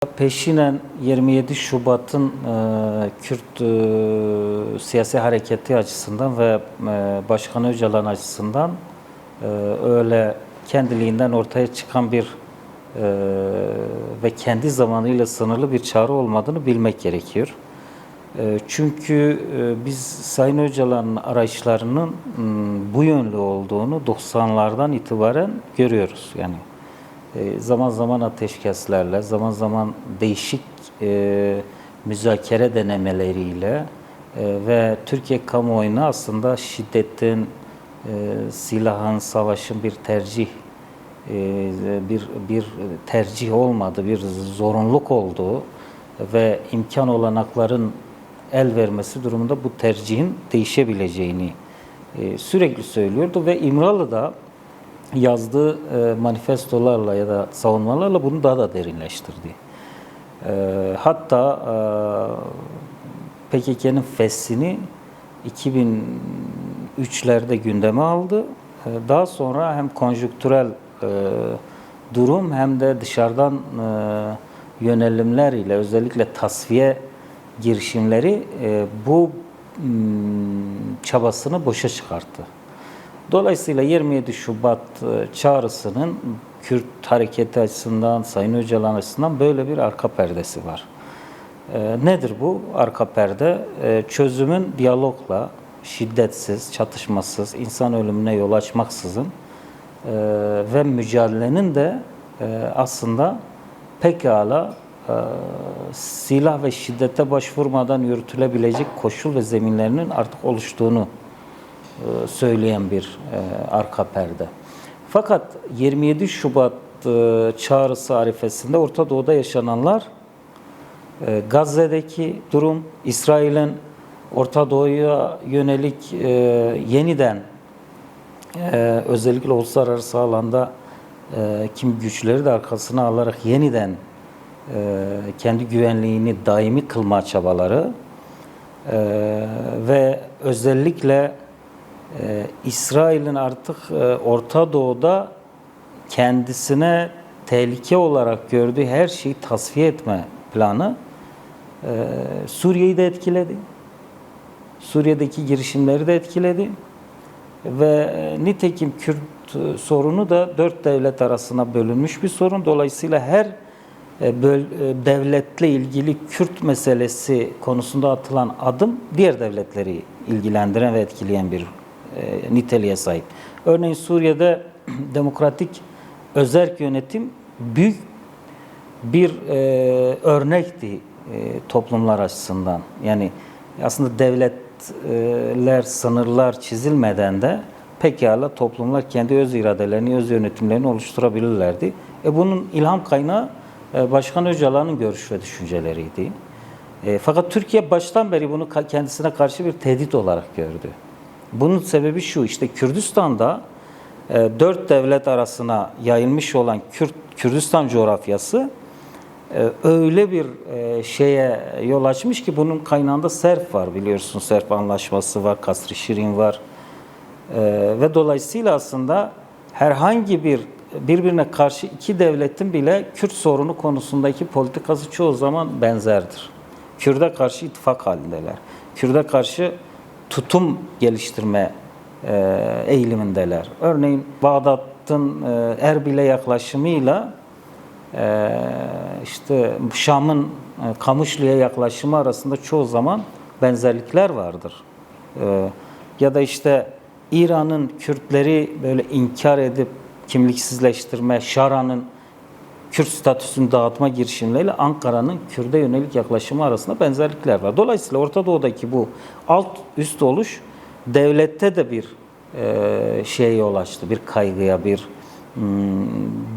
Peşinen 27 Şubat'ın Kürt siyasi hareketi açısından ve Başkan Öcalan açısından öyle kendiliğinden ortaya çıkan bir ve kendi zamanıyla sınırlı bir çağrı olmadığını bilmek gerekiyor. Çünkü biz Sayın Öcalan'ın arayışlarının bu yönlü olduğunu 90'lardan itibaren görüyoruz. Yani zaman zaman ateşkeslerle, zaman zaman değişik müzakere denemeleriyle ve Türkiye kamuoyuna aslında şiddetin, silahın, savaşın bir tercih bir tercih olmadığı, bir zorunluluk olduğu ve imkan olanakların el vermesi durumunda bu tercihin değişebileceğini sürekli söylüyordu ve İmralı'da yazdığı manifestolarla ya da savunmalarla bunu daha da derinleştirdi. Hatta PKK'nın feshini 2003'lerde gündeme aldı. Daha sonra hem konjonktürel durum hem de dışarıdan yönelimler ile özellikle tasfiye girişimleri bu çabasını boşa çıkarttı. Dolayısıyla 27 Şubat çağrısının Kürt hareketi açısından, Sayın Öcalan açısından böyle bir arka perdesi var. Nedir bu arka perde? Çözümün diyalogla, şiddetsiz, çatışmasız, insan ölümüne yol açmaksızın ve mücadelenin de aslında pekala silah ve şiddete başvurmadan yürütülebilecek koşul ve zeminlerinin artık oluştuğunu söyleyen bir arka perde. Fakat 27 Şubat çağrısı arifesinde Orta Doğu'da yaşananlar, Gazze'deki durum, İsrail'in Orta Doğu'ya yönelik yeniden özellikle uluslararası alanda kim güçleri de arkasına alarak yeniden kendi güvenliğini daimi kılma çabaları ve özellikle İsrail'in artık Orta Doğu'da kendisine tehlike olarak gördüğü her şeyi tasfiye etme planı Suriye'yi de etkiledi. Suriye'deki girişimleri de etkiledi. Ve nitekim Kürt sorunu da 4 devlet arasına bölünmüş bir sorun. Dolayısıyla her devletle ilgili Kürt meselesi konusunda atılan adım diğer devletleri ilgilendiren ve etkileyen bir niteliğe sahip. Örneğin Suriye'de demokratik özerk yönetim büyük bir örnekti toplumlar açısından. Yani aslında devletler, sınırlar çizilmeden de pekala toplumlar kendi öz iradelerini, öz yönetimlerini oluşturabilirlerdi. Bunun ilham kaynağı Başkan Öcalan'ın görüş ve düşünceleriydi. Fakat Türkiye baştan beri bunu kendisine karşı bir tehdit olarak gördü. Bunun sebebi şu, işte Kürdistan'da 4 devlet arasına yayılmış olan Kürdistan coğrafyası öyle bir şeye yol açmış ki bunun kaynağında Serp var, biliyorsun. Serp Anlaşması var, Kasr-ı Şirin var. Ve dolayısıyla aslında herhangi bir birbirine karşı iki devletin bile Kürt sorunu konusundaki politikası çoğu zaman benzerdir. Kürt'e karşı ittifak halindeler. Kürt'e karşı tutum geliştirme eğilimindeler. Örneğin Bağdat'ın Erbil'e yaklaşımıyla işte Şam'ın Kamışlı'ya yaklaşımı arasında çoğu zaman benzerlikler vardır. Ya da işte İran'ın Kürtleri böyle inkar edip kimliksizleştirme, Şara'nın Kürt statüsünü dağıtma girişimleriyle Ankara'nın Kürt'e yönelik yaklaşımı arasında benzerlikler var. Dolayısıyla Orta Doğu'daki bu alt üst oluş devlette de bir şeye yol açtı, bir kaygıya, bir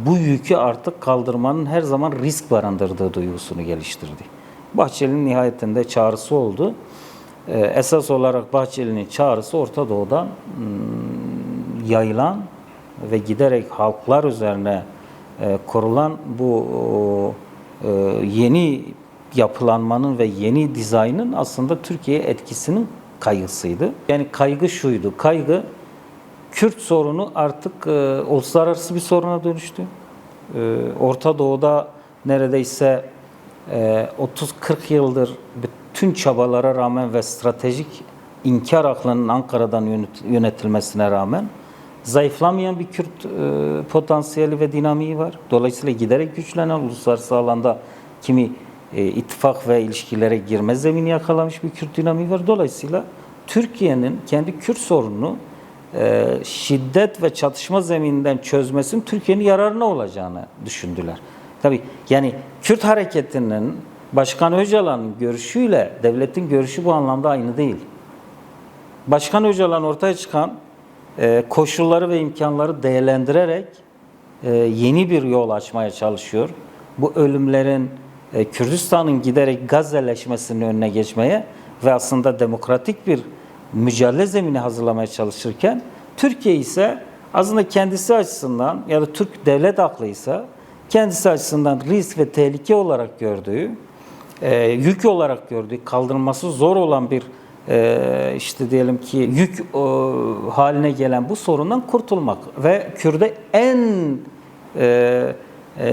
bu yükü artık kaldırmanın her zaman risk barındırdığı duygusunu geliştirdi. Bahçeli'nin nihayetinde çağrısı oldu. Esas olarak Bahçeli'nin çağrısı Orta Doğu'dan yayılan ve giderek halklar üzerine kurulan bu yeni yapılanmanın ve yeni dizaynın aslında Türkiye'ye etkisinin kaygısıydı. Yani kaygı şuydu, kaygı Kürt sorunu artık uluslararası bir soruna dönüştü. Orta Doğu'da neredeyse 30-40 yıldır bütün çabalara rağmen ve stratejik inkar aklının Ankara'dan yönetilmesine rağmen zayıflamayan bir Kürt potansiyeli ve dinamiği var. Dolayısıyla giderek güçlenen, uluslararası alanda kimi ittifak ve ilişkilere girme zemini yakalamış bir Kürt dinamiği var. Dolayısıyla Türkiye'nin kendi Kürt sorununu şiddet ve çatışma zemininden çözmesinin Türkiye'nin yararına olacağını düşündüler. Tabii yani Kürt hareketinin Başkan Öcalan'ın görüşüyle devletin görüşü bu anlamda aynı değil. Başkan Öcalan ortaya çıkan koşulları ve imkanları değerlendirerek yeni bir yol açmaya çalışıyor. Bu ölümlerin Kürdistan'ın giderek Gazze'leşmesinin önüne geçmeye ve aslında demokratik bir mücadele zemini hazırlamaya çalışırken Türkiye ise aslında kendisi açısından ya da Türk devlet aklıysa kendisi açısından risk ve tehlike olarak gördüğü, yük olarak gördüğü, kaldırılması zor olan bir işte diyelim ki yük haline gelen bu sorundan kurtulmak ve Kürt'e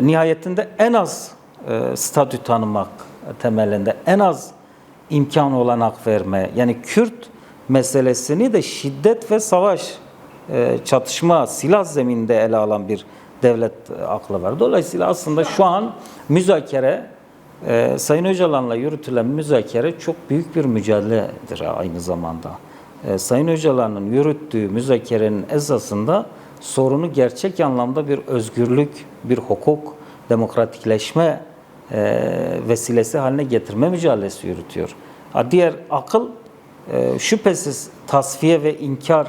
nihayetinde en az statü tanımak temelinde en az imkan olanak verme, yani Kürt meselesini de şiddet ve savaş, çatışma, silah zemininde ele alan bir devlet aklı var. Dolayısıyla aslında şu an müzakere, Sayın Öcalan'la yürütülen müzakere çok büyük bir mücadeledir aynı zamanda. Sayın Öcalan'ın yürüttüğü müzakerenin esasında sorunu gerçek anlamda bir özgürlük, bir hukuk, demokratikleşme vesilesi haline getirme mücadelesi yürütüyor. Diğer akıl şüphesiz tasfiye ve inkar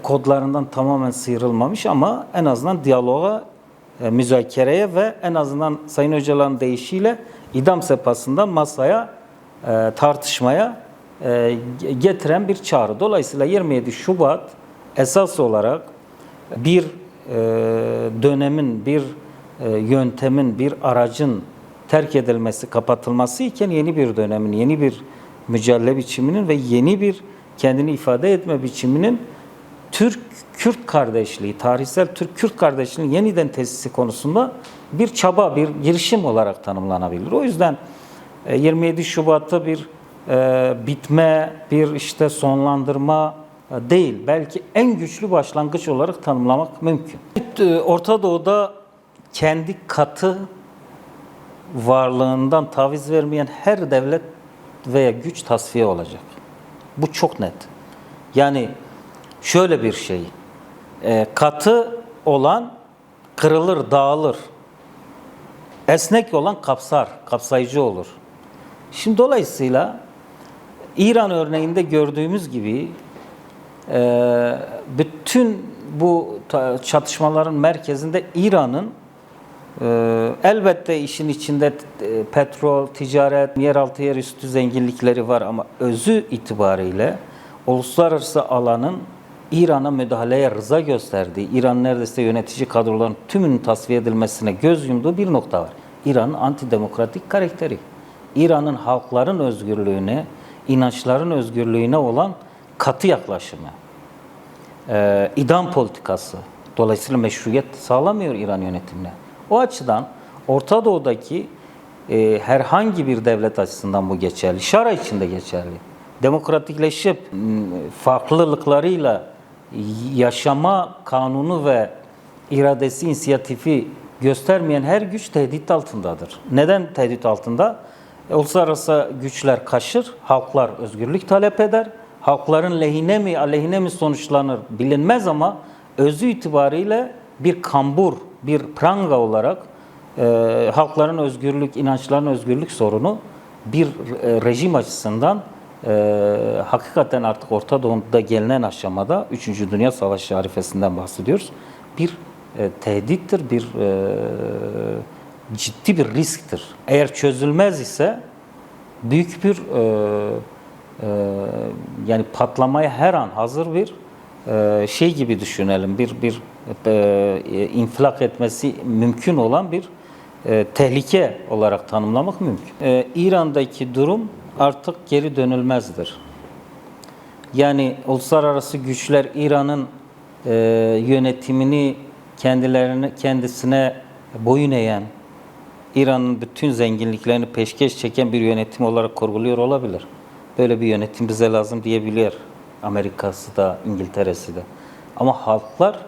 kodlarından tamamen sıyrılmamış ama en azından diyaloğa, müzakereye ve en azından Sayın Öcalan'ın deyişiyle idam sehpasından masaya, tartışmaya getiren bir çağrı. Dolayısıyla 27 Şubat esas olarak bir dönemin, bir yöntemin, bir aracın terk edilmesi, kapatılması iken yeni bir dönemin, yeni bir mücadele biçiminin ve yeni bir kendini ifade etme biçiminin Türk-Kürt kardeşliği, tarihsel Türk-Kürt kardeşliğinin yeniden tesisi konusunda bir çaba, bir girişim olarak tanımlanabilir. O yüzden 27 Şubat'ta bir bitme, bir işte sonlandırma değil, belki en güçlü başlangıç olarak tanımlamak mümkün. Orta Doğu'da kendi katı varlığından taviz vermeyen her devlet veya güç tasfiye olacak. Bu çok net. Yani şöyle bir şey, katı olan kırılır, dağılır. Esnek olan kapsar, kapsayıcı olur. Şimdi dolayısıyla İran örneğinde gördüğümüz gibi bütün bu çatışmaların merkezinde İran'ın elbette işin içinde petrol, ticaret, yeraltı yerüstü zenginlikleri var ama özü itibariyle uluslararası alanın İran'a müdahaleye rıza gösterdiği, İran neredeyse yönetici kadroların tümünün tasfiye edilmesine göz yumduğu bir nokta var. İran'ın antidemokratik karakteri, İran'ın halkların özgürlüğüne, inançların özgürlüğüne olan katı yaklaşımı, idam politikası, dolayısıyla meşruiyet sağlamıyor İran yönetimine. O açıdan Orta Doğu'daki herhangi bir devlet açısından bu geçerli. Şara için de geçerli. Demokratikleşip farklılıklarıyla yaşama kanunu ve iradesi, inisiyatifi göstermeyen her güç tehdit altındadır. Neden tehdit altında? Uluslararası güçler kaşır, halklar özgürlük talep eder. Halkların lehine mi, aleyhine mi sonuçlanır bilinmez ama özü itibariyle bir kambur, bir pranga olarak halkların özgürlük, inançların özgürlük sorunu bir rejim açısından hakikaten artık Orta Doğu'da gelinen aşamada 3. Dünya Savaşı arifesinden bahsediyoruz. Bir tehdittir, bir ciddi bir risktir. Eğer çözülmez ise büyük bir yani patlamaya her an hazır bir şey gibi düşünelim. Bir infilak etmesi mümkün olan bir tehlike olarak tanımlamak mümkün. İran'daki durum artık geri dönülmezdir. Yani uluslararası güçler İran'ın yönetimini kendisine boyun eğen, İran'ın bütün zenginliklerini peşkeş çeken bir yönetim olarak kurguluyor olabilir. Böyle bir yönetim bize lazım diyebiliyor. Amerika'sı da, İngiltere'si de. Ama halklar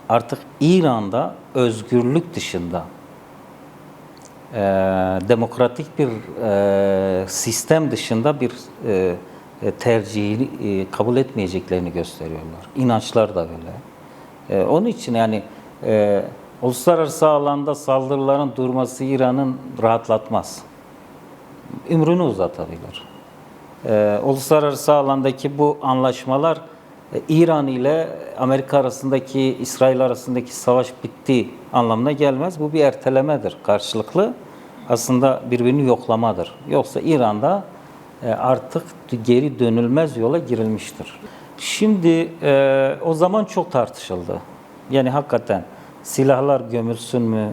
artık İran'da özgürlük dışında demokratik bir sistem dışında bir tercihi kabul etmeyeceklerini gösteriyorlar. İnançlar da öyle. Onun için yani uluslararası alanda saldırıların durması İran'ın rahatlatmaz. Ömrünü uzatabilir. Uluslararası alandaki bu anlaşmalar İran ile Amerika arasındaki, İsrail arasındaki savaş bitti anlamına gelmez. Bu bir ertelemedir karşılıklı. Aslında birbirini yoklamadır. Yoksa İran'da artık geri dönülmez yola girilmiştir. Şimdi o zaman çok tartışıldı. Yani hakikaten silahlar gömülsün mü?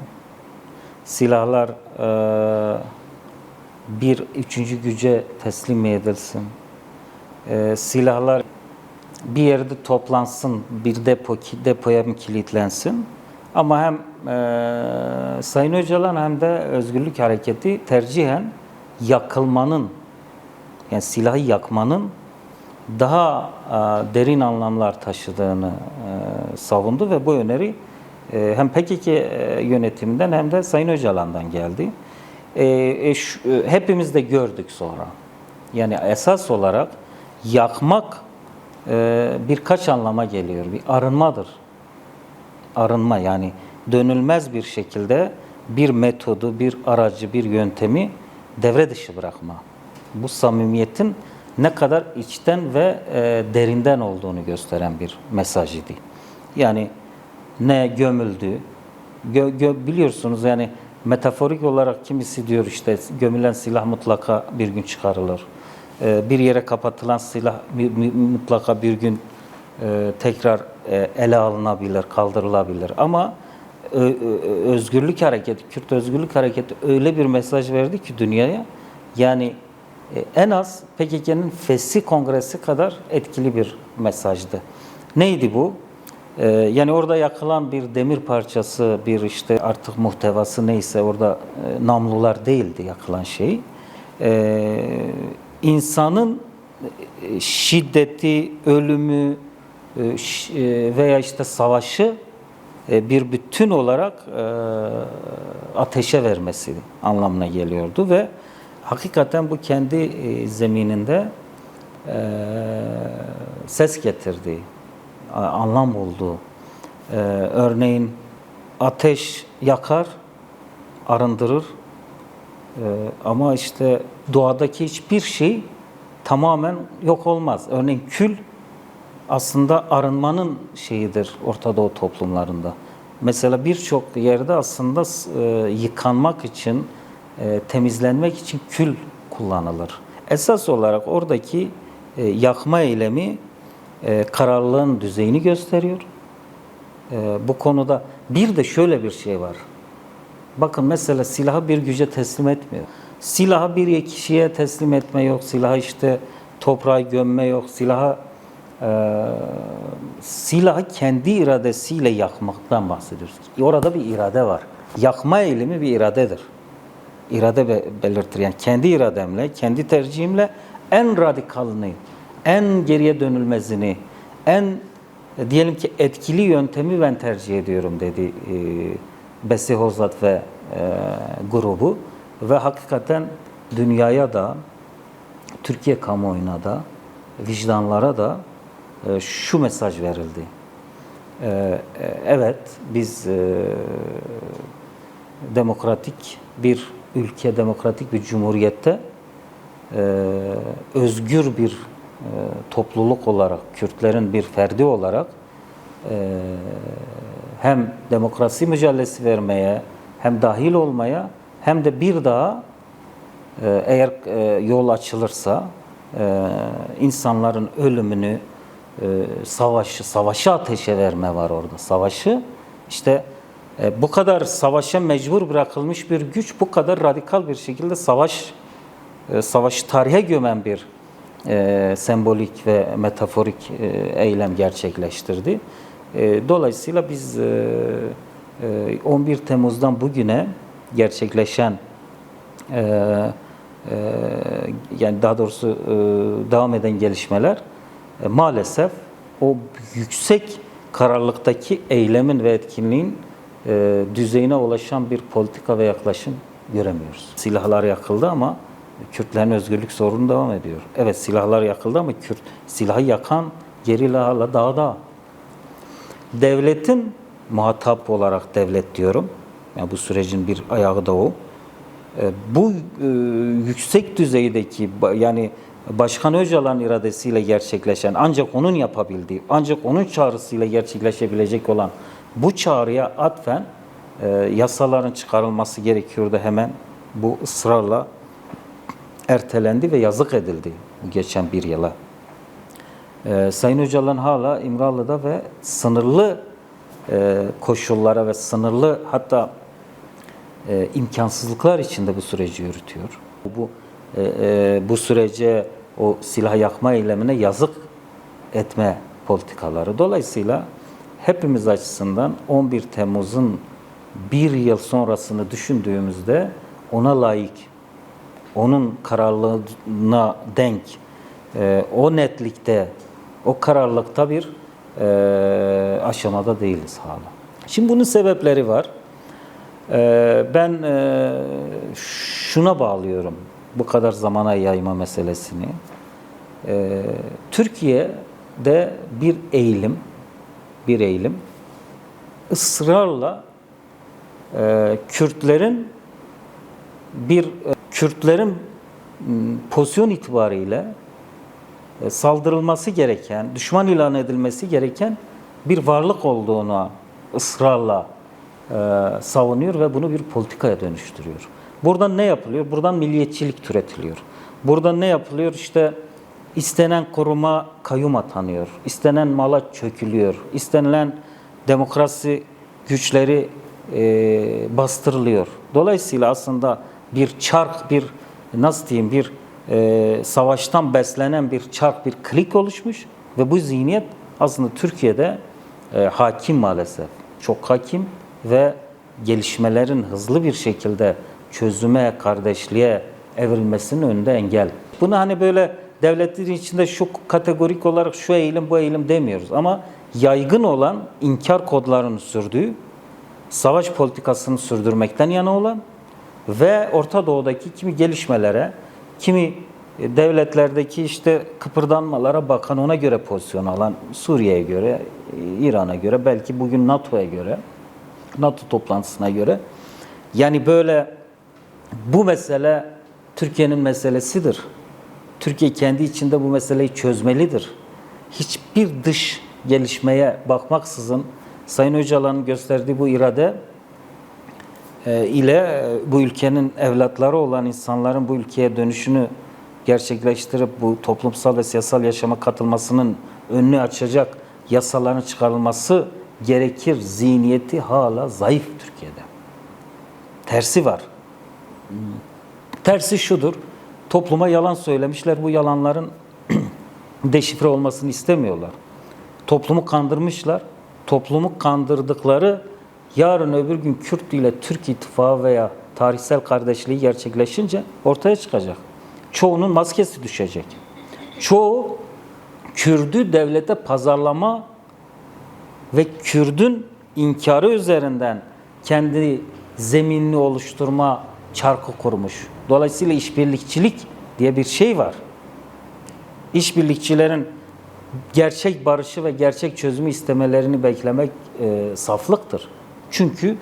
Silahlar bir üçüncü güce teslim mi edilsin? Silahlar bir yerde toplansın, bir depoya mı kilitlensin? Ama hem Sayın Öcalan hem de Özgürlük Hareketi tercihen yakılmanın, yani silahı yakmanın daha derin anlamlar taşıdığını savundu ve bu öneri hem PKK yönetiminden hem de Sayın Öcalan'dan geldi. Hepimiz de gördük sonra. Yani esas olarak yakmak birkaç anlama geliyor. Bir arınmadır. Arınma yani dönülmez bir şekilde bir metodu, bir aracı, bir yöntemi devre dışı bırakma. Bu samimiyetin ne kadar içten ve derinden olduğunu gösteren bir mesaj idi. Yani ne gömüldü, biliyorsunuz yani metaforik olarak kimisi diyor işte gömülen silah mutlaka bir gün çıkarılır. Bir yere kapatılan silah mutlaka bir gün tekrar ele alınabilir, kaldırılabilir. Ama Özgürlük Hareketi, Kürt Özgürlük Hareketi öyle bir mesaj verdi ki dünyaya, yani en az PKK'nın Fesih Kongresi kadar etkili bir mesajdı. Neydi bu? Yani orada yakılan bir demir parçası, bir işte artık muhtevası neyse orada namlular değildi yakılan şey. İnsanın şiddeti, ölümü veya işte savaşı bir bütün olarak ateşe vermesi anlamına geliyordu ve hakikaten bu kendi zemininde ses getirdi, anlam buldu. Örneğin ateş yakar, arındırır ama işte doğadaki hiçbir şey tamamen yok olmaz. Örneğin kül aslında arınmanın şeyidir Orta Doğu toplumlarında. Mesela birçok yerde aslında yıkanmak için, temizlenmek için kül kullanılır. Esas olarak oradaki yakma eylemi kararlılığın düzeyini gösteriyor. Bu konuda bir de şöyle bir şey var. Bakın mesela silahı bir güce teslim etmiyor. Silahı bir kişiye teslim etme yok. Silahı işte toprağa gömme yok. Silahı kendi iradesiyle yakmaktan bahsediyoruz. Orada bir irade var. Yakma eylemi bir iradedir. İrade belirtir. Yani kendi irademle, kendi tercihimle en radikalini, en geriye dönülmezini, en diyelim ki etkili yöntemi ben tercih ediyorum dedi Besi Hozat ve grubu. Ve hakikaten dünyaya da, Türkiye kamuoyuna da, vicdanlara da şu mesaj verildi. Evet, biz demokratik bir ülke, demokratik bir cumhuriyette özgür bir topluluk olarak, Kürtlerin bir ferdi olarak hem demokrasi mücadelesi vermeye, hem dahil olmaya, hem de bir daha eğer yol açılırsa insanların ölümünü, savaşı ateşe verme var orada. Savaşı işte bu kadar savaşa mecbur bırakılmış bir güç bu kadar radikal bir şekilde savaşı tarihe gömen bir sembolik ve metaforik eylem gerçekleştirdi. Dolayısıyla biz 11 Temmuz'dan bugüne gerçekleşen yani daha doğrusu devam eden gelişmeler maalesef o yüksek kararlılıktaki eylemin ve etkinliğin düzeyine ulaşan bir politika ve yaklaşım göremiyoruz. Silahlar yakıldı ama Kürtlerin özgürlük sorunu devam ediyor. Evet, silahlar yakıldı ama silahı yakan gerilla hala dağda. Devletin muhatap olarak devlet diyorum. Yani bu sürecin bir ayağı da o. Bu yüksek düzeydeki yani Başkan Öcalan'ın iradesiyle gerçekleşen, ancak onun yapabildiği, ancak onun çağrısıyla gerçekleşebilecek olan bu çağrıya atfen yasaların çıkarılması gerekiyordu hemen. Bu ısrarla ertelendi ve yazık edildi bu geçen bir yıla. Sayın Öcalan hala İmralı'da ve sınırlı koşullara ve sınırlı hatta imkansızlıklar içinde bu süreci yürütüyor. Bu sürece o silah yakma eylemine yazık etme politikaları. Dolayısıyla hepimiz açısından 11 Temmuz'un bir yıl sonrasını düşündüğümüzde ona layık, onun kararlılığına denk, o netlikte, o kararlılıkta bir aşamada değiliz hala. Şimdi bunun sebepleri var. Ben şuna bağlıyorum bu kadar zamana yayma meselesini. Türkiye'de bir eğilim ısrarla Kürtlerin pozisyon itibariyle saldırılması gereken, düşman ilan edilmesi gereken bir varlık olduğunu ısrarla savunuyor ve bunu bir politikaya dönüştürüyor. Buradan ne yapılıyor? Buradan milliyetçilik türetiliyor. Buradan ne yapılıyor? İşte istenen koruma kayyum atanıyor. İstenen mala çökülüyor. İstenilen demokrasi güçleri bastırılıyor. Dolayısıyla aslında bir çark, bir nasıl diyeyim, bir savaştan beslenen bir çark, bir klik oluşmuş ve bu zihniyet aslında Türkiye'de hakim maalesef. Çok hakim ve gelişmelerin hızlı bir şekilde çözüme, kardeşliğe evrilmesinin önünde engel. Bunu hani böyle devletlerin içinde şu kategorik olarak şu eğilim, bu eğilim demiyoruz ama yaygın olan inkar kodlarını sürdüğü, savaş politikasını sürdürmekten yana olan ve Orta Doğu'daki kimi gelişmelere, kimi devletlerdeki işte kıpırdanmalara bakan, ona göre pozisyon alan, Suriye'ye göre, İran'a göre, belki bugün NATO'ya göre, NATO toplantısına göre. Yani böyle bu mesele Türkiye'nin meselesidir. Türkiye kendi içinde bu meseleyi çözmelidir. Hiçbir dış gelişmeye bakmaksızın Sayın Öcalan'ın gösterdiği bu irade ile bu ülkenin evlatları olan insanların bu ülkeye dönüşünü gerçekleştirip bu toplumsal ve siyasal yaşama katılmasının önünü açacak yasaların çıkarılması gerekir zihniyeti hala zayıf Türkiye'de. Tersi var. Tersi şudur. Topluma yalan söylemişler. Bu yalanların deşifre olmasını istemiyorlar. Toplumu kandırmışlar. Toplumu kandırdıkları yarın öbür gün Kürt ile Türk ittifakı veya tarihsel kardeşliği gerçekleşince ortaya çıkacak. Çoğunun maskesi düşecek. Çoğu Kürdü devlete pazarlama ve Kürdün inkarı üzerinden kendi zeminini oluşturma çarkı kurmuş. Dolayısıyla işbirlikçilik diye bir şey var. İşbirlikçilerin gerçek barışı ve gerçek çözümü istemelerini beklemek saflıktır. Çünkü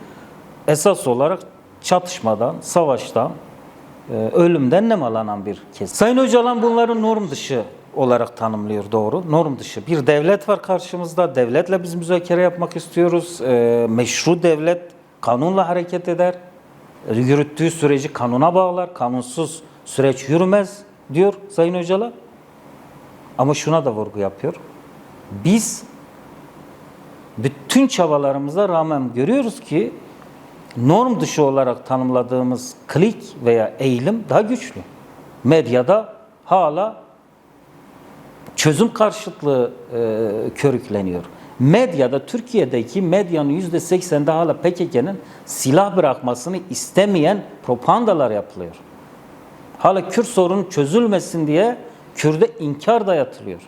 esas olarak çatışmadan, savaştan, ölümden nemalanan bir kesim. Sayın Öcalan bunları norm dışı olarak tanımlıyor, doğru. Norm dışı. Bir devlet var karşımızda. Devletle biz müzakere yapmak istiyoruz. Meşru devlet kanunla hareket eder. Yürüttüğü süreci kanuna bağlar. Kanunsuz süreç yürümez diyor Sayın Öcalan. Ama şuna da vurgu yapıyor. Biz bütün çabalarımıza rağmen görüyoruz ki norm dışı olarak tanımladığımız klik veya eğilim daha güçlü. Medyada hala çözüm karşıtlığı körükleniyor. medyada, Türkiye'deki medyanın %80'de hala PKK'nın silah bırakmasını istemeyen propagandalar yapılıyor. Hala Kürt sorunu çözülmesin diye Kürt'e inkar dayatılıyor.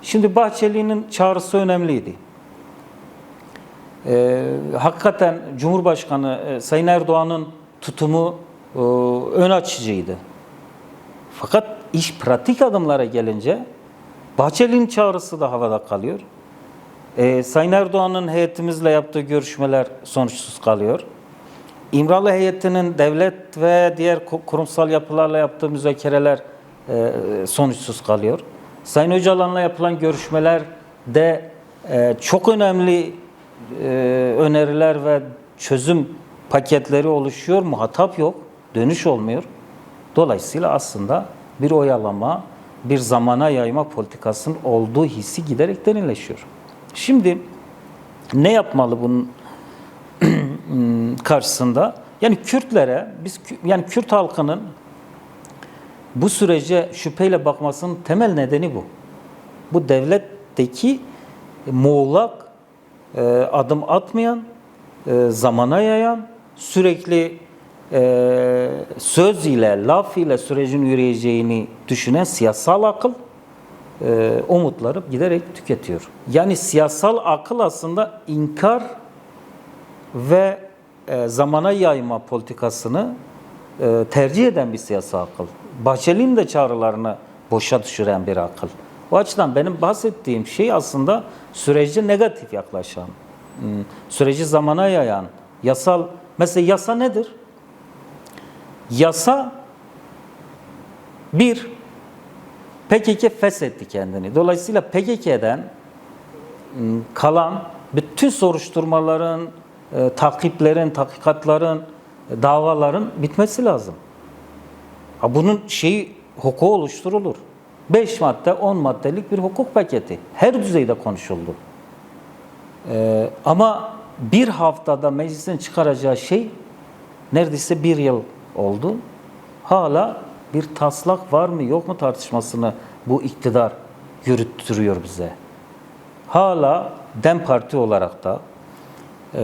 Şimdi Bahçeli'nin çağrısı önemliydi. Hakikaten Cumhurbaşkanı Sayın Erdoğan'ın tutumu ön açıcıydı. Fakat iş pratik adımlara gelince Bahçeli'nin çağrısı da havada kalıyor. Sayın Erdoğan'ın heyetimizle yaptığı görüşmeler sonuçsuz kalıyor. İmralı heyetinin devlet ve diğer kurumsal yapılarla yaptığı müzakereler sonuçsuz kalıyor. Sayın Öcalan'la yapılan görüşmelerde çok önemli öneriler ve çözüm paketleri oluşuyor. Muhatap yok, dönüş olmuyor. Dolayısıyla aslında bir oyalama, bir zamana yayma politikasının olduğu hissi giderek derinleşiyor. Şimdi ne yapmalı bunun karşısında? Yani Kürtlere, yani Kürt halkının bu sürece şüpheyle bakmasının temel nedeni bu. Bu devletteki muğlak, adım atmayan, zamana yayan, sürekli söz ile, laf ile sürecin yürüyeceğini düşünen siyasal akıl umutları giderek tüketiyor. Yani siyasal akıl aslında inkar ve zamana yayma politikasını tercih eden bir siyasal akıl. Bahçeli'nin de çağrılarını boşa düşüren bir akıl. O açıdan benim bahsettiğim şey aslında sürece negatif yaklaşan, süreci zamana yayan, yasal, mesela yasa nedir? Yasa bir, PKK feshetti kendini. Dolayısıyla PKK'den kalan bütün soruşturmaların, takiplerin, tahkikatların, davaların bitmesi lazım. Bunun hukuku oluşturulur. 5 madde, 10 maddelik bir hukuk paketi. Her düzeyde konuşuldu. Ama bir haftada meclisin çıkaracağı şey neredeyse 1 yıl oldu. Hala bir taslak var mı yok mu tartışmasını bu iktidar yürüttürüyor bize. Hala DEM Parti olarak da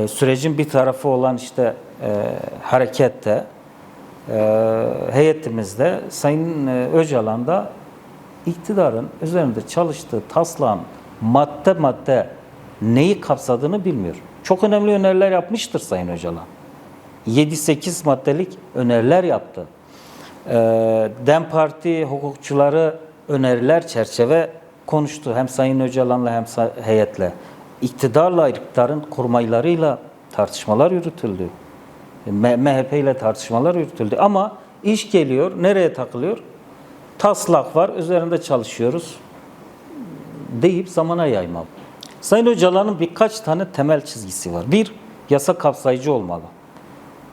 sürecin bir tarafı olan harekette, heyetimizde Sayın Öcalan da iktidarın üzerinde çalıştığı taslağın madde madde neyi kapsadığını bilmiyor. Çok önemli öneriler yapmıştır Sayın Öcalan. 7-8 maddelik öneriler yaptı. DEM Parti hukukçuları öneriler çerçeve konuştu. Hem Sayın Öcalan'la hem heyetle. İktidarla, iktidarın kurmaylarıyla tartışmalar yürütüldü. MHP ile tartışmalar yürütüldü. Ama iş geliyor, nereye takılıyor? Taslak var, üzerinde çalışıyoruz deyip zamana yayma. Sayın Öcalan'ın birkaç tane temel çizgisi var. Bir, yasa kapsayıcı olmalı.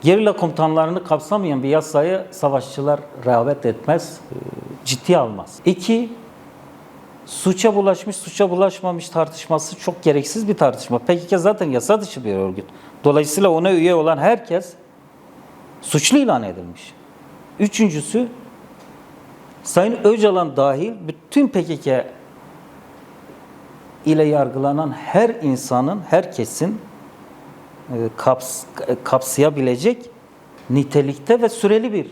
Gerilla komutanlarını kapsamayan bir yasayı savaşçılar rağbet etmez, ciddiye almaz. İki, suça bulaşmış, suça bulaşmamış tartışması çok gereksiz bir tartışma. PKK zaten yasa dışı bir örgüt. Dolayısıyla ona üye olan herkes suçlu ilan edilmiş. Üçüncüsü, Sayın Öcalan dahil bütün PKK ile yargılanan her insanın, herkesin kapsayabilecek nitelikte ve süreli bir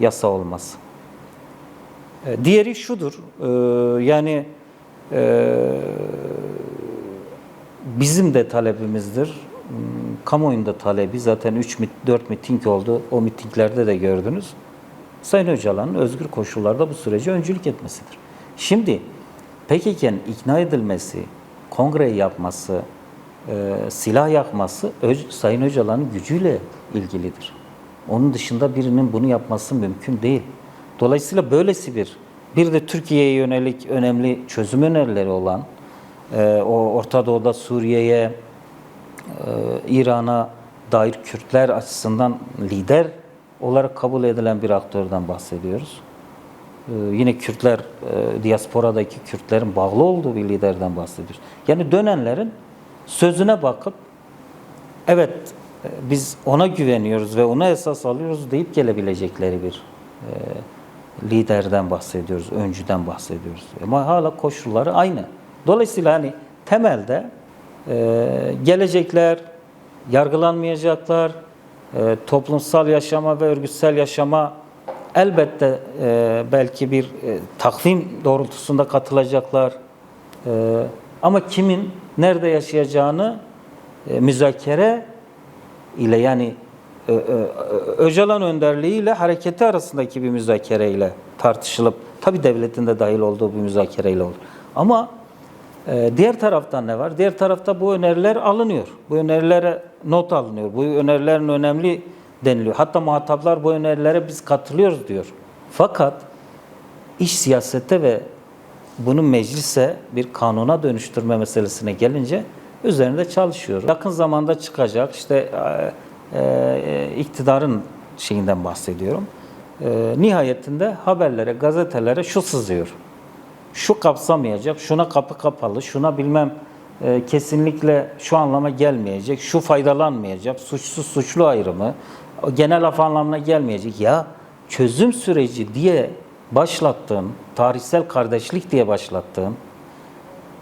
yasa olması. Diğeri şudur, bizim de talebimizdir, kamuoyunda talebi, zaten 3-4 miting oldu, o mitinglerde de gördünüz. Sayın Öcalan'ın özgür koşullarda bu sürece öncülük etmesidir. Şimdi PKK'nın ikna edilmesi, kongreyi yapması, silah yakması Sayın Öcalan'ın gücüyle ilgilidir. Onun dışında birinin bunu yapması mümkün değil. Dolayısıyla böylesi bir de Türkiye'ye yönelik önemli çözüm önerileri olan, o Orta Doğu'da Suriye'ye, İran'a dair Kürtler açısından lider olarak kabul edilen bir aktörden bahsediyoruz. Yine Kürtler, diasporadaki Kürtlerin bağlı olduğu bir liderden bahsediyoruz. Yani dönenlerin sözüne bakıp evet biz ona güveniyoruz ve ona esas alıyoruz deyip gelebilecekleri bir liderden bahsediyoruz, öncüden bahsediyoruz. Ama hala koşulları aynı. Dolayısıyla temelde Gelecekler, yargılanmayacaklar, toplumsal yaşama ve örgütsel yaşama elbette belki bir takvim doğrultusunda katılacaklar. Ama kimin nerede yaşayacağını müzakere ile, yani Öcalan önderliğiyle hareketi arasındaki bir müzakereyle tartışılıp, tabii devletin de dahil olduğu bir müzakereyle olur. Ama diğer taraftan ne var? Diğer tarafta bu öneriler alınıyor. Bu önerilere not alınıyor. Bu önerilerin önemli deniliyor. Hatta muhataplar bu önerilere biz katılıyoruz diyor. Fakat iş siyasete ve bunu meclise bir kanuna dönüştürme meselesine gelince üzerinde çalışıyor. Yakın zamanda çıkacak, işte iktidarın şeyinden bahsediyorum. Nihayetinde haberlere, gazetelere şu sızıyor. Şu kapsamayacak, şuna kapı kapalı, şuna bilmem kesinlikle şu anlama gelmeyecek, şu faydalanmayacak, suçsuz suçlu ayrımı, genel af anlamına gelmeyecek. Ya çözüm süreci diye başlattığın, tarihsel kardeşlik diye başlattığın,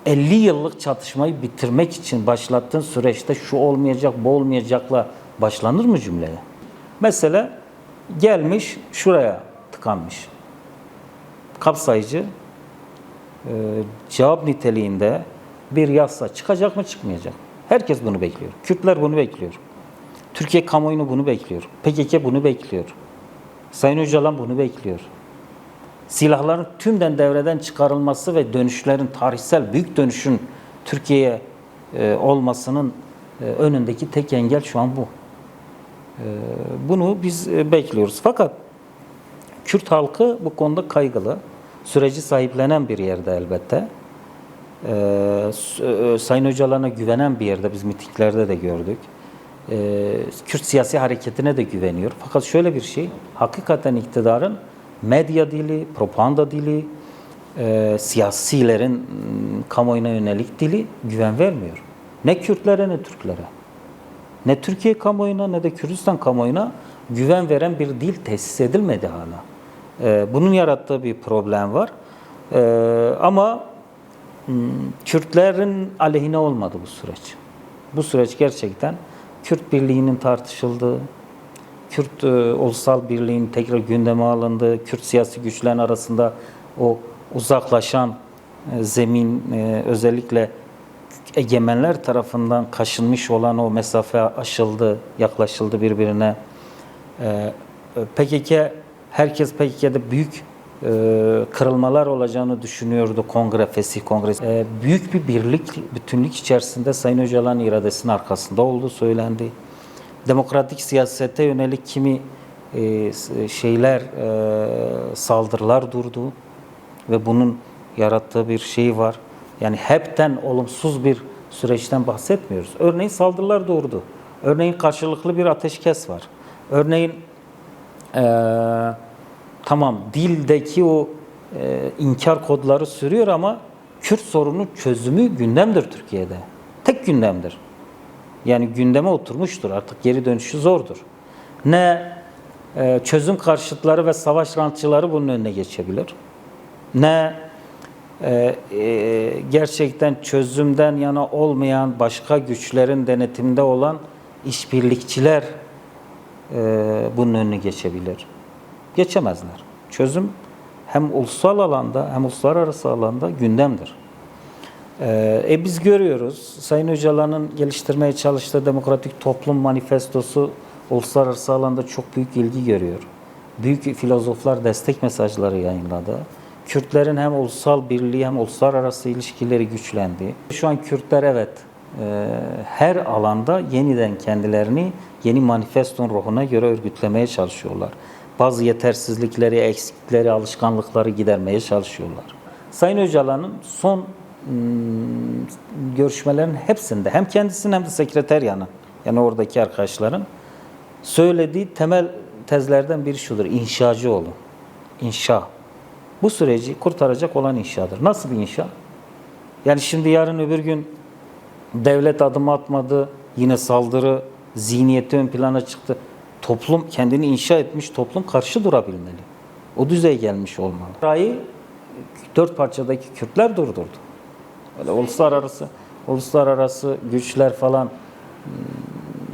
50 yıllık çatışmayı bitirmek için başlattığın süreçte şu olmayacak, bu olmayacakla başlanır mı cümleye? Mesele gelmiş, şuraya tıkanmış. Kapsayıcı, cevap niteliğinde bir yasa çıkacak mı, çıkmayacak? Herkes bunu bekliyor. Kürtler bunu bekliyor. Türkiye kamuoyunu bunu bekliyor. PKK bunu bekliyor. Sayın Öcalan bunu bekliyor. Silahların tümden devreden çıkarılması ve dönüşlerin, tarihsel büyük dönüşün Türkiye'ye olmasının önündeki tek engel şu an bu. Bunu biz bekliyoruz. Fakat Kürt halkı bu konuda kaygılı. Süreci sahiplenen bir yerde elbette. Sayın Öcalan'a güvenen bir yerde, biz mitinglerde de gördük. Kürt siyasi hareketine de güveniyor. Fakat şöyle bir şey, hakikaten iktidarın medya dili, propaganda dili, siyasilerin kamuoyuna yönelik dili güven vermiyor. Ne Kürtlere ne Türklere. Ne Türkiye kamuoyuna ne de Kürdistan kamuoyuna güven veren bir dil tesis edilmedi hala. Bunun yarattığı bir problem var. Ama Kürtlerin aleyhine olmadı bu süreç. Bu süreç gerçekten Kürt birliğinin tartışıldığı, Kürt ulusal birliğinin tekrar gündeme alındığı, Kürt siyasi güçlerin arasında o uzaklaşan zemin, özellikle egemenler tarafından kaşınmış olan o mesafe aşıldı, yaklaşıldı birbirine. PKK, herkes PKK'de büyük kırılmalar olacağını düşünüyordu kongre, fesih kongresi. Büyük bir birlik, bütünlük içerisinde Sayın Öcalan'ın iradesinin arkasında olduğu söylendi. Demokratik siyasete yönelik kimi saldırılar durdu ve bunun yarattığı bir şey var. Yani hepten olumsuz bir süreçten bahsetmiyoruz. Örneğin saldırılar durdu. Örneğin karşılıklı bir ateşkes var. Örneğin tamam, dildeki o inkar kodları sürüyor ama Kürt sorunu çözümü gündemdir Türkiye'de. Tek gündemdir. Yani gündeme oturmuştur, artık geri dönüşü zordur. Ne çözüm karşıtları ve savaş rantçıları bunun önüne geçebilir. Ne gerçekten çözümden yana olmayan başka güçlerin denetiminde olan işbirlikçiler bunun önüne geçebilir. Geçemezler. Çözüm hem ulusal alanda hem uluslararası alanda gündemdir. Biz görüyoruz, Sayın Öcalan'ın geliştirmeye çalıştığı Demokratik Toplum Manifestosu uluslararası alanda çok büyük ilgi görüyor. Büyük filozoflar destek mesajları yayınladı. Kürtlerin hem ulusal birliği hem uluslararası ilişkileri güçlendi. Şu an Kürtler evet her alanda yeniden kendilerini yeni manifestonun ruhuna göre örgütlemeye çalışıyorlar. Bazı yetersizlikleri, eksiklikleri, alışkanlıkları gidermeye çalışıyorlar. Sayın Öcalan'ın son görüşmelerin hepsinde hem kendisinin hem de sekreteryanın, yani oradaki arkadaşların söylediği temel tezlerden biri şudur: İnşacı olun. İnşa. Bu süreci kurtaracak olan inşadır. Nasıl bir inşa? Yani şimdi yarın öbür gün devlet adım atmadı, yine saldırı zihniyeti ön plana çıktı. Toplum kendini inşa etmiş, toplum karşı durabilmeli. O düzeye gelmiş olmalı. Rayı 4 parçadaki Kürtler durdurdu. Öyle uluslararası uluslararası güçler falan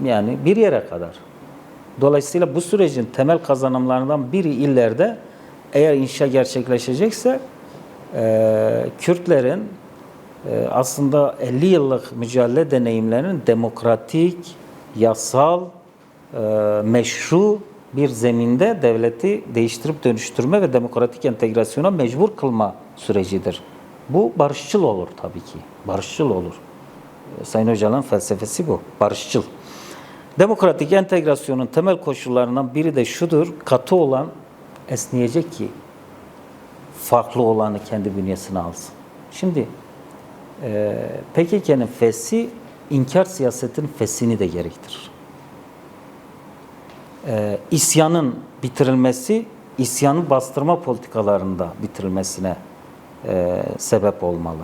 yani bir yere kadar. Dolayısıyla bu sürecin temel kazanımlarından biri ileride eğer inşa gerçekleşecekse Kürtlerin aslında 50 yıllık mücadele deneyimlerinin demokratik, yasal, meşru bir zeminde devleti değiştirip dönüştürme ve demokratik entegrasyona mecbur kılma sürecidir. Bu barışçıl olur tabii ki. Barışçıl olur. Sayın Öcalan'ın felsefesi bu. Barışçıl. Demokratik entegrasyonun temel koşullarından biri de şudur. Katı olan esneyecek ki farklı olanı kendi bünyesine alsın. Şimdi PKK'nın feshi inkar siyasetinin feshini de gerektirir. İsyanın bitirilmesi, isyanın bastırma politikalarında bitirilmesine sebep olmalı.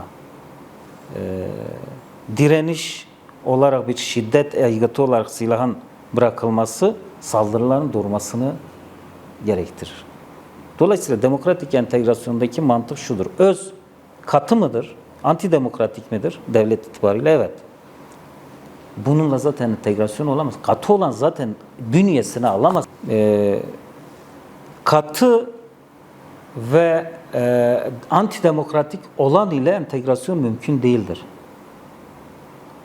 Direniş olarak bir şiddet aygıtı olarak silahın bırakılması saldırıların durmasını gerektirir. Dolayısıyla demokratik entegrasyondaki mantık şudur. Öz katı mıdır? Antidemokratik midir? Devlet itibariyle evet. Bununla zaten entegrasyon olamaz. Katı olan zaten bünyesine alamaz. Katı ve antidemokratik olan ile entegrasyon mümkün değildir.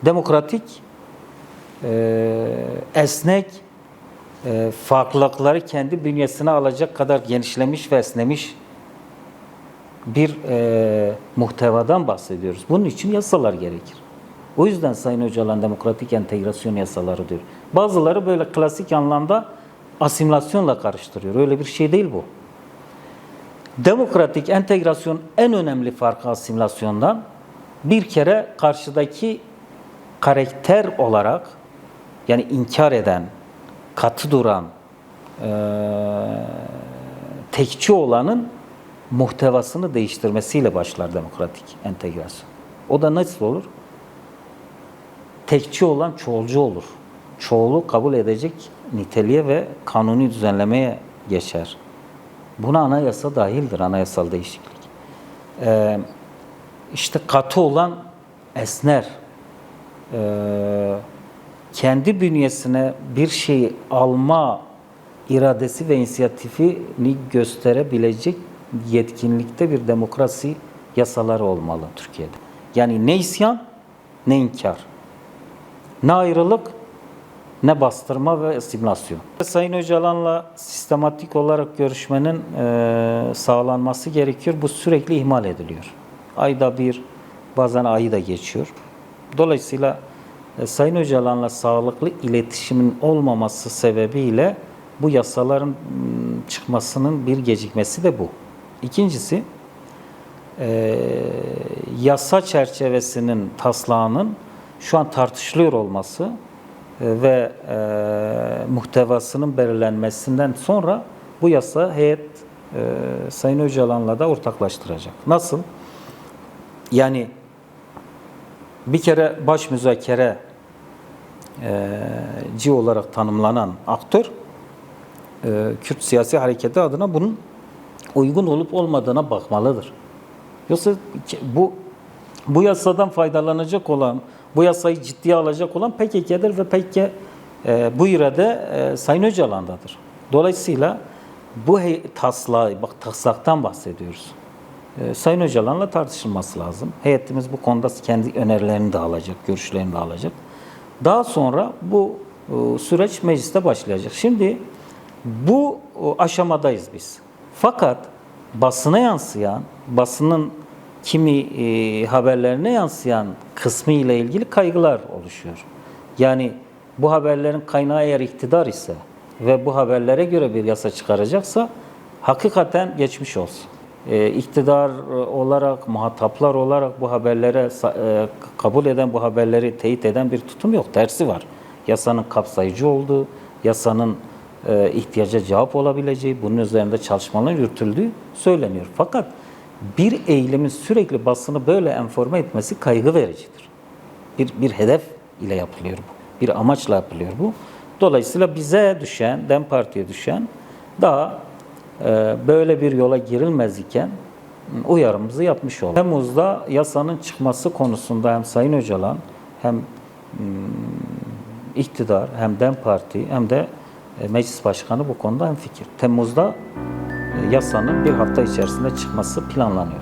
Demokratik, esnek, farklılıkları kendi bünyesine alacak kadar genişlemiş ve esnemiş bir muhtevadan bahsediyoruz. Bunun için yasalar gerekir. O yüzden Sayın Öcalan demokratik entegrasyon yasaları diyor. Bazıları böyle klasik anlamda asimilasyonla karıştırıyor. Öyle bir şey değil bu. Demokratik entegrasyon en önemli farkı asimilasyondan bir kere karşıdaki karakter olarak yani inkar eden, katı duran, tekçi olanın muhtevasını değiştirmesiyle başlar demokratik entegrasyon. O da nasıl olur? Tekçi olan çoğulcu olur. Çoğulu kabul edecek niteliğe ve kanuni düzenlemeye geçer. Buna anayasa dahildir, anayasal değişiklik. İşte katı olan esner. Kendi bünyesine bir şeyi alma iradesi ve inisiyatifini gösterebilecek yetkinlikte bir demokrasi yasaları olmalı Türkiye'de. Yani ne isyan, ne inkar. Ne ayrılık, ne bastırma ve asimilasyon. Sayın Öcalan'la sistematik olarak görüşmenin sağlanması gerekiyor. Bu sürekli ihmal ediliyor. Ayda bir, bazen ayı da geçiyor. Dolayısıyla Sayın Öcalan'la sağlıklı iletişimin olmaması sebebiyle bu yasaların çıkmasının bir gecikmesi de bu. İkincisi, yasa çerçevesinin taslağının şu an tartışılıyor olması ve muhtevasının belirlenmesinden sonra bu yasa heyet Sayın Öcalan'la da ortaklaştıracak. Nasıl? Yani bir kere baş müzakereci olarak tanımlanan aktör Kürt siyasi hareketi adına bunun uygun olup olmadığına bakmalıdır. Yoksa bu yasadan faydalanacak olan, bu yasayı ciddiye alacak olan PKK'dir ve PKK bu irade Sayın Öcalan'dadır. Dolayısıyla bu taslaktan bahsediyoruz. Sayın Öcalan'la tartışılması lazım. Heyetimiz bu konuda kendi önerilerini de alacak, görüşlerini de alacak. Daha sonra bu süreç mecliste başlayacak. Şimdi bu aşamadayız biz. Fakat basına yansıyan, basının kimi haberlerine yansıyan kısmı ile ilgili kaygılar oluşuyor. Yani bu haberlerin kaynağı eğer iktidar ise ve bu haberlere göre bir yasa çıkaracaksa hakikaten geçmiş olsun. İktidar olarak, muhataplar olarak bu haberlere kabul eden, bu haberleri teyit eden bir tutum yok. Tersi var. Yasanın kapsayıcı olduğu, yasanın ihtiyaca cevap olabileceği, bunun üzerinde çalışmaların yürütüldüğü söyleniyor. Fakat bir eğilimin sürekli basını böyle enforme etmesi kaygı vericidir. Bir hedef ile yapılıyor bu. Bir amaçla yapılıyor bu. Dolayısıyla bize düşen, DEM Parti'ye düşen daha böyle bir yola girilmez iken uyarımızı yapmış olduk. Temmuz'da yasanın çıkması konusunda hem Sayın Öcalan hem iktidar hem DEM Parti hem de Meclis Başkanı bu konuda hemfikir. Temmuz'da yasanın bir hafta içerisinde çıkması planlanıyor.